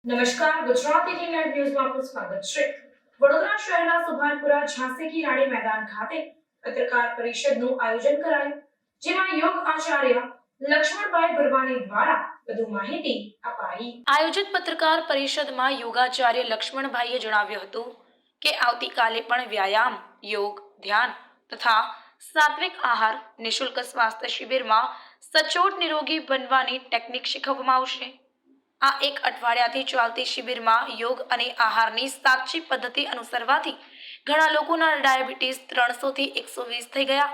નમસ્કાર, ગુજરાત 18 ન્યૂઝમાં આપનું સ્વાગત છે। વડોદરા શહેરના સુભાનપુરા ઝાંસી કી રાણી મેદાન ખાતે પત્રકાર પરિષદનું આયોજન કરાયું, જેમાં યોગ આચાર્ય લક્ષ્મણભાઈ ભરવાણી દ્વારા વધુ માહિતી અપાઈ। આયોજિત પત્રકાર પરિષદમાં યોગાચાર્ય લક્ષ્મણભાઈએ જણાવ્યું હતું કે આવતીકાલે પણ વ્યાયામ, યોગ, ધ્યાન તથા સાત્વિક આહાર, નિઃશુલ્ક સ્વાસ્થ્ય શિબિરમાં સચોટ નિરોગી બનવાની ટેકનિક શીખવવામાં આવશે। આ એક અઠવાડિયાથી ચાલતી શિબિરમાં યોગ અને આહારની સાચી પદ્ધતિ અનુસરવાથી ઘણા લોકોના ડાયાબિટીસ 300 થી 120 થઈ ગયા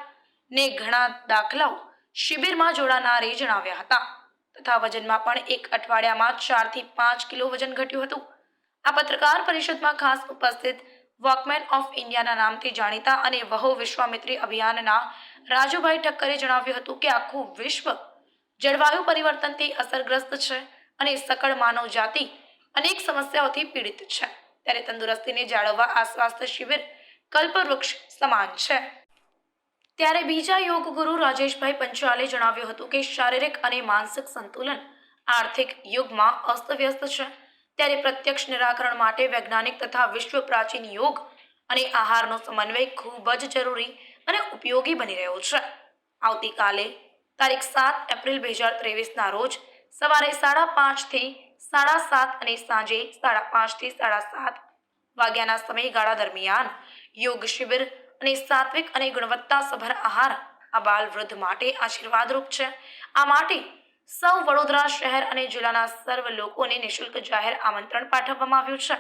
ને ઘણા દાખલાઓ શિબિરમાં જોડાનારે જણાવ્યા હતા તથા વજનમાં પણ એક અઠવાડિયામાં 4 થી 5 કિલો વજન ઘટ્યું હતું। આ પત્રકાર પરિષદમાં ખાસ ઉપસ્થિત વોકમેન ઓફ ઇન્ડિયાના નામથી જાણીતા અને વહુ વિશ્વામિત્રી અભિયાનના રાજુભાઈ ઠક્કરે જણાવ્યું હતું કે આખું વિશ્વ જળવાયુ પરિવર્તનથી અસરગ્રસ્ત છે અને સકળ માનવ જાતિ અનેક સમસ્યાઓથી પીડિત છે, ત્યારે તંદુરસ્તીને જાળવવા આ સ્વાસ્થ્ય શિબિર કલ્પવૃક્ષ સમાન છે। ત્યારે બીજા યોગ ગુરુ રાજેશભાઈ પંચાલે જણાવ્યું હતું કે શારીરિક અને માનસિક સંતુલન આર્થિક યુગમાં અસ્તવ્યસ્ત છે, ત્યારે પ્રત્યક્ષ નિરાકરણ માટે વૈજ્ઞાનિક તથા વિશ્વ પ્રાચીન યોગ અને આહારનો સમન્વય ખૂબ જ જરૂરી અને ઉપયોગી બની રહ્યો છે। આવતીકાલે તારીખ 7 એપ્રિલ 2023ના રોજ સવારે 5:30 થી 7:30 અને સાંજે 5:30 થી 7:30 વાગ્યાના સમયગાળા દરમિયાન યોગ શિબિર અને સાત્વિક અને ગુણવત્તાસભર આહાર આ બાલ વૃદ્ધ માટે આશીર્વાદરૂપ છે। આ માટે સૌ વડોદરા શહેર અને જિલ્લાના સર્વ લોકોને નિઃશુલ્ક જાહેર આમંત્રણ પાઠવવામાં આવ્યું છે,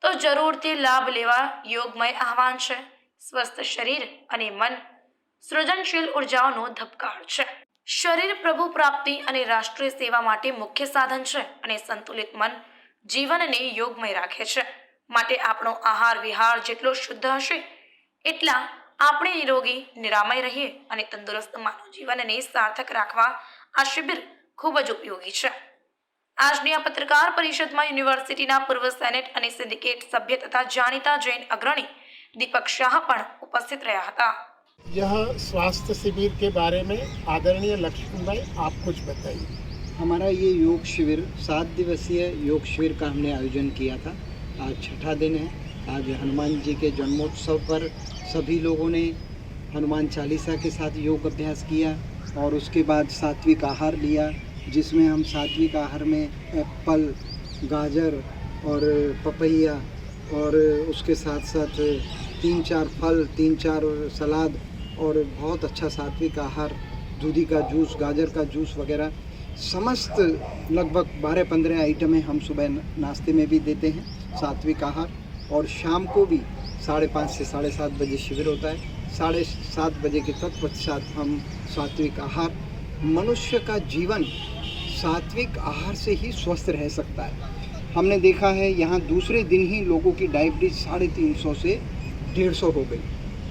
તો જરૂરથી લાભ લેવા યોગમય આહવાન છે। સ્વસ્થ શરીર અને મન સૃજનશીલ ઉર્જાઓનો ધબકાર છે। શરીર પ્રભુ પ્રાપ્તિ અને રાષ્ટ્રીય સેવા માટે મુખ્ય સાધન છે અને સંતુલિત મન જીવનને યોગમય રાખે છે। માટે આપણો આહાર વિહાર જેટલો શુદ્ધ હશે એટલા આપણે નિરોગી નિરામય રહીએ અને તંદુરસ્ત માનવ જીવનને સાર્થક રાખવા આ શિબિર ખૂબ જ ઉપયોગી છે। આજની આ પત્રકાર પરિષદમાં યુનિવર્સિટીના પૂર્વ સેનેટ અને સિન્ડિકેટ સભ્ય તથા જાણીતા જૈન અગ્રણી દીપક શાહ પણ ઉપસ્થિત રહ્યા હતા। यह स्वास्थ्य शिविर के बारे में आदरणीय लक्ष्मण भाई आप कुछ बताइए। हमारा ये योग शिविर 7 दिवसीय योग शिविर का हमने आयोजन किया था। आज छठा दिन है। आज हनुमान जी के जन्मोत्सव पर सभी लोगों ने हनुमान चालीसा के साथ योग अभ्यास किया और उसके बाद सात्विक आहार लिया, जिसमें हम सात्विक आहार में एप्पल, गाजर और पपैया और उसके साथ साथ 3-4 फल, 3-4 सलाद और बहुत अच्छा सात्विक आहार, दूधी का जूस, गाजर का जूस वगैरह समस्त लगभग 12-15 आइटमें हम सुबह नाश्ते में भी देते हैं सात्विक आहार, और शाम को भी 5:30 से 7:30 बजे शिविर होता है। 7:30 बजे के तत्पश्चात हम सात्विक आहार, मनुष्य का जीवन सात्विक आहार से ही स्वस्थ रह सकता है। हमने देखा है यहाँ दूसरे दिन ही लोगों की डायबिटीज 350 से 150 हो गई।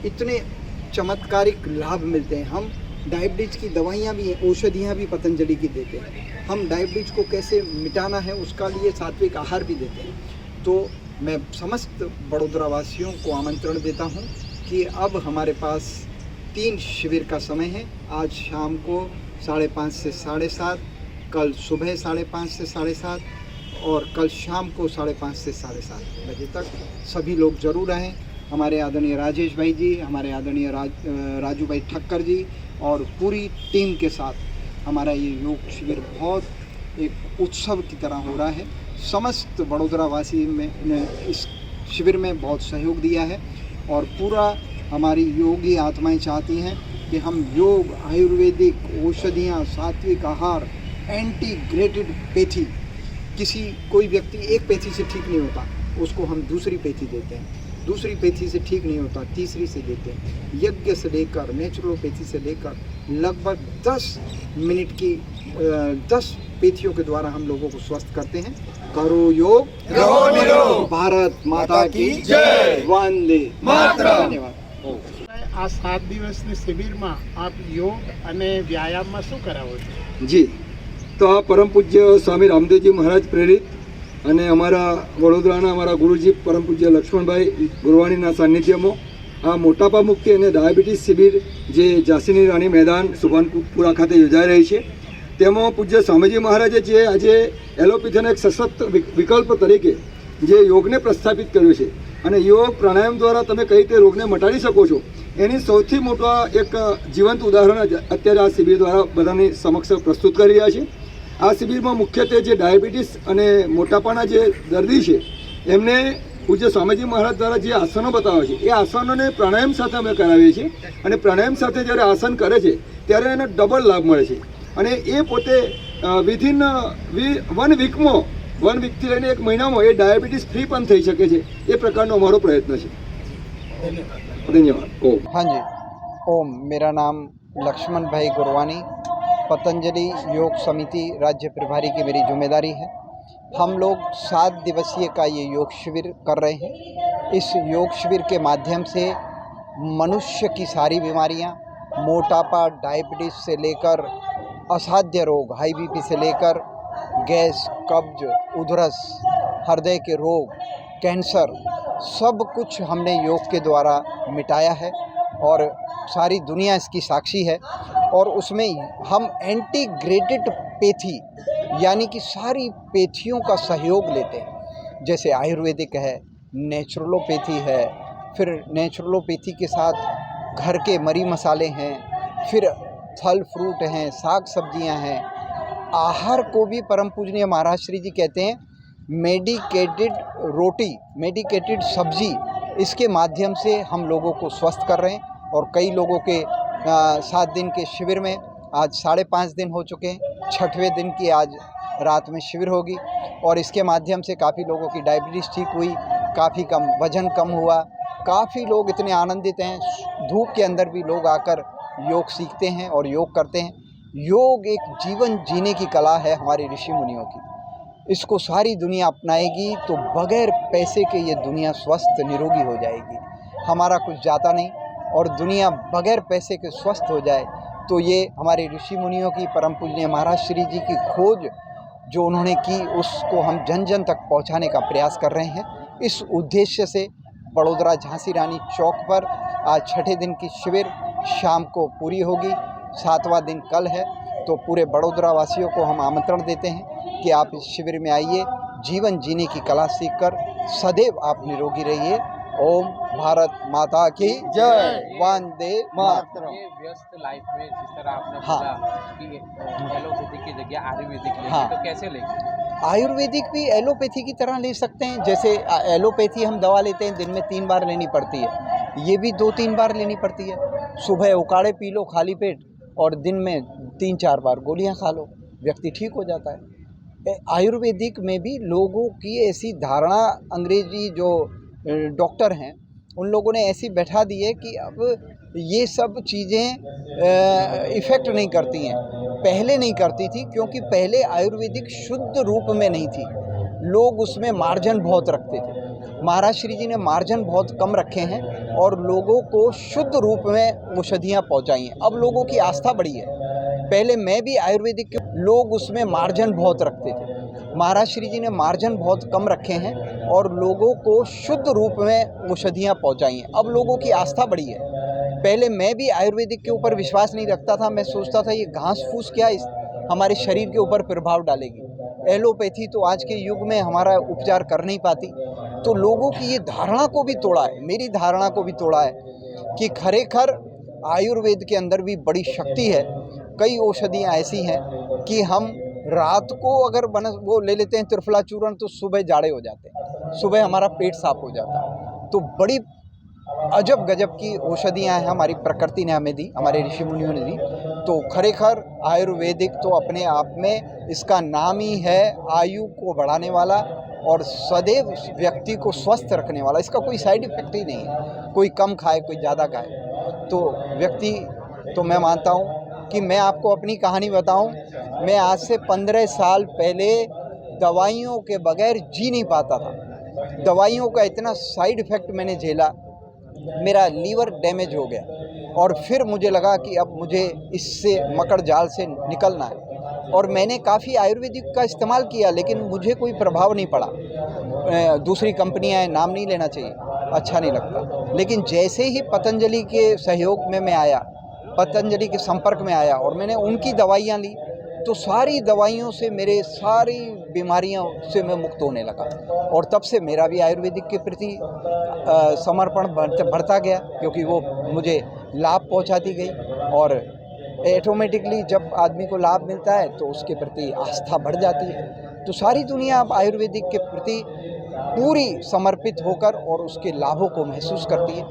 इतने चमत्कारिक लाभ मिलते हैं। हम डायबिटीज की दवाइयाँ भी, औषधियाँ भी पतंजलि की देते हैं। हम डायबिटीज को कैसे मिटाना है उसका लिए सात्विक आहार भी देते हैं। तो मैं समस्त बड़ोदरा वासियों को आमंत्रण देता हूँ कि अब हमारे पास 3 शिविर का समय है। आज शाम को 5:30 से 7:30, कल सुबह 5:30 से 7:30 और कल शाम को 5:30 से 7:30 बजे तक सभी लोग जरूर आएँ। हमारे आदरणीय राजेश भाई जी, हमारे आदरणीय राजू भाई ठक्कर जी और पूरी टीम के साथ हमारा ये योग शिविर बहुत एक उत्सव की तरह हो रहा है। समस्त बड़ोदरा वासी ने इस शिविर में बहुत सहयोग दिया है और पूरा हमारी योगी आत्माएं चाहती हैं कि हम योग, आयुर्वेदिक औषधियाँ, सात्विक आहार, एंटीग्रेटेड पैथी, कोई व्यक्ति एक पैथी से ठीक नहीं होता, उसको हम दूसरी पैथी देते हैं। दूसरी पैथी से ठीक नहीं होता, तीसरी से देते हैं। यज्ञ से लेकर नेचुरोपैथी से लेकर लगभग 10 मिनट की 10 पैथियों के द्वारा हम लोगों को स्वस्थ करते हैं। करो योग, रहो निरोग, भारत माता की जय, वंदे मातरम। धन्यवाद। આ 7 દિવસની શિબિરમાં આપ યોગ અને વ્યાયામમાં શું કરાવો છો? જી, તો આ પરમ પૂજ્ય સ્વામી રામદેવજી મહારાજ પ્રેરિત અને અમારા વડોદરાના અમારા ગુરુજી પરમ પૂજ્ય લક્ષ્મણભાઈ ગુરવાણીના સાનિધ્યમાં આ મોટાપા મુક્તિ અને ડાયાબિટીસ શિબિર જે ઝાંસીની રાણી મેદાન સુભાનપુરા ખાતે યોજાઈ રહી છે, તેમાં પૂજ્ય સ્વામીજી મહારાજે જે આજે એલોપેથીના એક સશક્ત વિકલ્પ તરીકે જે યોગને પ્રસ્થાપિત કર્યું છે અને યોગ પ્રાણાયામ દ્વારા તમે કઈ રીતે રોગને મટાડી શકો છો એની સૌથી મોટા એક જીવંત ઉદાહરણ અત્યારે આ શિબિર દ્વારા બધાની સમક્ષ પ્રસ્તુત કરી રહ્યા છે. આ શિબિરમાં મુખ્યત્વે જે ડાયાબિટીસ અને મોટાપાના જે દર્દી છે એમને પૂજ્ય સ્વામીજી મહારાજ દ્વારા જે આસનો બતાવે છે એ આસનોને પ્રાણાયામ સાથે અમે કરાવીએ છીએ અને પ્રાણાયામ સાથે જ્યારે આસન કરે છે ત્યારે એને ડબલ લાભ મળે છે અને એ પોતે વિધિન 1 વીકમાં 1 વીકથી લઈને 1 મહિનામાં એ ડાયાબિટીસ ફ્રી પણ થઈ શકે છે. એ પ્રકારનો અમારો પ્રયત્ન છે. धन्यवाद. ओम. हाँ जी, ओम. मेरा नाम लक्ष्मण भाई गुरवानी, पतंजलि योग समिति राज्य प्रभारी की मेरी जिम्मेदारी है. हम लोग 7 दिवसीय का ये योग शिविर कर रहे हैं. इस योग शिविर के माध्यम से मनुष्य की सारी बीमारियां, मोटापा, डायबिटीज़ से लेकर असाध्य रोग, हाई बीपी से लेकर गैस, कब्ज, उधरस, हृदय के रोग, कैंसर, सब कुछ हमने योग के द्वारा मिटाया है और सारी दुनिया इसकी साक्षी है. और उसमें हम इंटीग्रेटेड पैथी यानी कि सारी पैथियों का सहयोग लेते हैं. जैसे आयुर्वेदिक है, नेचुरलोपैथी है, फिर नेचुरलोपैथी के साथ घर के मरी मसाले हैं, फिर फल फ्रूट हैं, साग सब्जियां हैं. आहार को भी परम पूजनीय महाराज श्री जी कहते हैं मेडिकेटेड रोटी, मेडिकेटेड सब्जी. इसके माध्यम से हम लोगों को स्वस्थ कर रहे हैं. और कई लोगों के 7 दिन के शिविर में आज 5.5 दिन हो चुके हैं. 6वें दिन की आज रात में शिविर होगी और इसके माध्यम से काफ़ी लोगों की डायबिटीज़ ठीक हुई, काफ़ी कम वज़न कम हुआ. काफ़ी लोग इतने आनंदित हैं. धूप के अंदर भी लोग आकर योग सीखते हैं और योग करते हैं. योग एक जीवन जीने की कला है हमारे ऋषि मुनियों की. इसको सारी दुनिया अपनाएगी तो बगैर पैसे के ये दुनिया स्वस्थ निरोगी हो जाएगी. हमारा कुछ जाता नहीं और दुनिया बगैर पैसे के स्वस्थ हो जाए तो ये हमारे ऋषि मुनियों की परम पूजनीय महाराज श्री जी की खोज जो उन्होंने की उसको हम जन जन तक पहुंचाने का प्रयास कर रहे हैं. इस उद्देश्य से बड़ोदरा झांसी रानी चौक पर आज 6ठे दिन की शिविर शाम को पूरी होगी. 7वां दिन कल है. तो पूरे बड़ोदरा वासियों को हम आमंत्रण देते हैं कि आप इस शिविर में आइए, जीवन जीने की कला सीखकर सदैव आप निरोगी रहिए. ओम भारत माता की जय. वंदे मातरम. ये व्यस्त लाइफ में जिस तरह आपने हाँ. बोला कि एलोपैथिक की जगह आयुर्वेदिक लेंगे हाँ. तो कैसे लेंगे? आयुर्वेदिक भी एलोपैथी की तरह ले सकते हैं. जैसे एलोपैथी हम दवा लेते हैं दिन में 3 बार लेनी पड़ती है, ये भी 2-3 बार लेनी पड़ती है. सुबह उकाड़े पी लो खाली पेट और दिन में 3-4 बार गोलियां खा लो, व्यक्ति ठीक हो जाता है. आयुर्वेदिक में भी लोगों की ऐसी धारणा, अंग्रेजी जो डॉक्टर हैं उन लोगों ने ऐसी बैठा दी है कि अब ये सब चीज़ें इफ़ेक्ट नहीं करती हैं. पहले नहीं करती थी क्योंकि पहले आयुर्वेदिक शुद्ध रूप में नहीं थी. लोग उसमें मार्जिन बहुत रखते थे. महाराज श्री जी ने मार्जिन बहुत कम रखे हैं और लोगों को शुद्ध रूप में औषधियाँ पहुँचाई हैं. अब लोगों की आस्था बढ़ी है. पहले मैं भी आयुर्वेदिक के लोग उसमें मार्जिन बहुत रखते थे. महाराज श्री जी ने मार्जिन बहुत कम रखे हैं और लोगों को शुद्ध रूप में औषधियाँ पहुँचाई हैं. अब लोगों की आस्था बढ़ी है. पहले मैं भी आयुर्वेदिक के ऊपर विश्वास नहीं रखता था. मैं सोचता था ये घास फूस क्या हमारे शरीर के ऊपर प्रभाव डालेगी. एलोपैथी तो आज के युग में हमारा उपचार कर नहीं पाती. तो लोगों की ये धारणा को भी तोड़ा है, मेरी धारणा को भी तोड़ा है कि खरेखर आयुर्वेद के अंदर भी बड़ी शक्ति है. कई औषधियाँ ऐसी हैं कि हम रात को अगर वो ले लेते हैं त्रिफला चूर्ण तो सुबह जाड़े हो जाते हैं, सुबह हमारा पेट साफ हो जाता है. तो बड़ी अजब गजब की औषधियाँ हैं हमारी प्रकृति ने हमें दी, हमारे ऋषि मुनियों ने दी. तो खरेखर आयुर्वेदिक तो अपने आप में इसका नाम ही है आयु को बढ़ाने वाला और सदैव व्यक्ति को स्वस्थ रखने वाला. इसका कोई साइड इफेक्ट ही नहीं है. कोई कम खाए कोई ज़्यादा खाए तो व्यक्ति, तो मैं मानता हूँ कि मैं आपको अपनी कहानी बताऊं. मैं आज से 15 साल पहले दवाइयों के बगैर जी नहीं पाता था. दवाइयों का इतना साइड इफ़ेक्ट मैंने झेला, मेरा लीवर डैमेज हो गया और फिर मुझे लगा कि अब मुझे इससे मकड़ जाल से निकलना है. और मैंने काफ़ी आयुर्वेदिक का इस्तेमाल किया लेकिन मुझे कोई प्रभाव नहीं पड़ा. दूसरी कंपनियां हैं, नाम नहीं लेना चाहिए, अच्छा नहीं लगता. लेकिन जैसे ही पतंजलि के सहयोग में मैं आया, पतंजलि के संपर्क में आया और मैंने उनकी दवाइयाँ ली तो सारी दवाइयों से मेरे सारी बीमारियों से मैं मुक्त होने लगा और तब से मेरा भी आयुर्वेदिक के प्रति समर्पण बढ़ता गया, क्योंकि वो मुझे लाभ पहुंचाती गई और ऑटोमेटिकली जब आदमी को लाभ मिलता है तो उसके प्रति आस्था बढ़ जाती है। तो सारी दुनिया अब आयुर्वेदिक के प्रति पूरी समर्पित होकर और उसके लाभों को महसूस करती है।